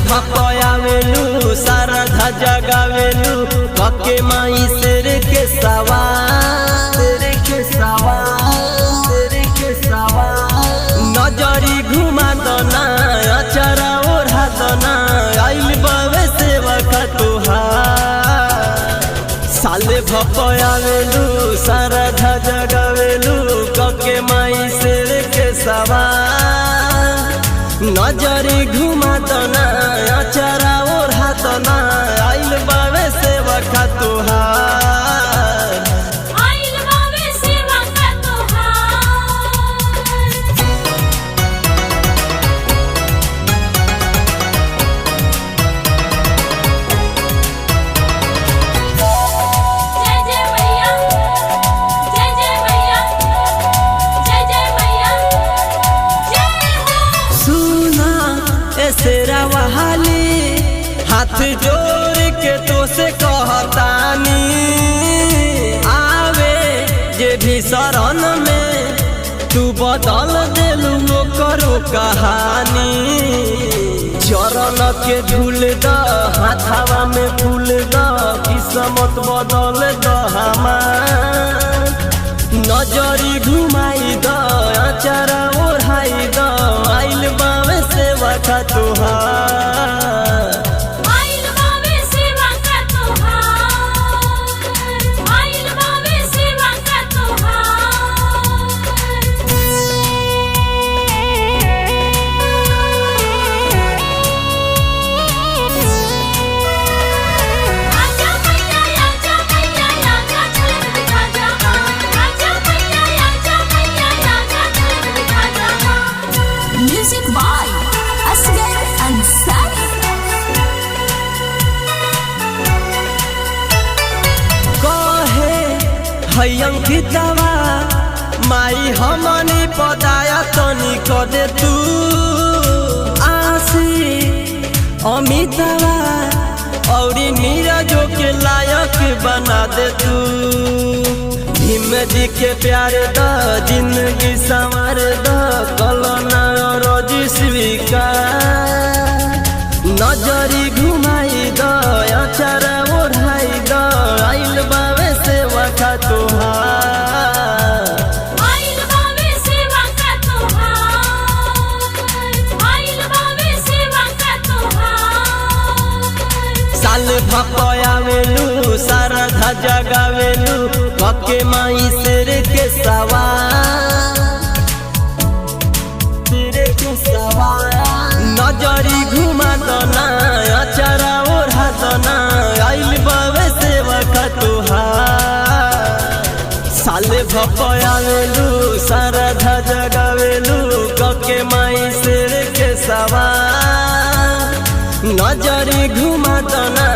भपयावेलू सारधा जगावेलू कके माई शेर के सवार नजरी घुमा दना अचारा ओढ़ा दना आइल बावे सेवक तुहार साले भपयावेलू सारधा जगावेलू कके माई शेर के सवार नजरी घुमा दना अचारा ओढ़ा दना आइल बावे सेवक तुहार सेरा वहाली हाथ जोड़ के तो से कहतानी आवे जे भी शरण में तू बदल देलू करो कहानी चरण के धूल द हाथावा में फूल द किस्मत बदल द हमार नजरी घुमाई द अचारा ओढ़ाई द आइल बावे सेवक तुहार Music by Asghar Ansari. कहे हयं कितवा माई हमनी पदाया तनी कदे तू आसी अमितवा औरी नीरजो के लायक बना दे तू भीम जी के प्यार द जिंदगी संवर द कलना रोजी स्वीकार नजरी घुमाई द अचारा ओढ़ाई द आइल बावे सेवक तुहार साल भपयावेलू सारधा जगावेलू कके माई शेर के सवार नजरी घुमा दना अचारा ओढ़ा दना आइल बावे सेवक तुहार साले भपयावेलू सारधा जगावेलू कके माई शेर के सवार नजरी घुमा दना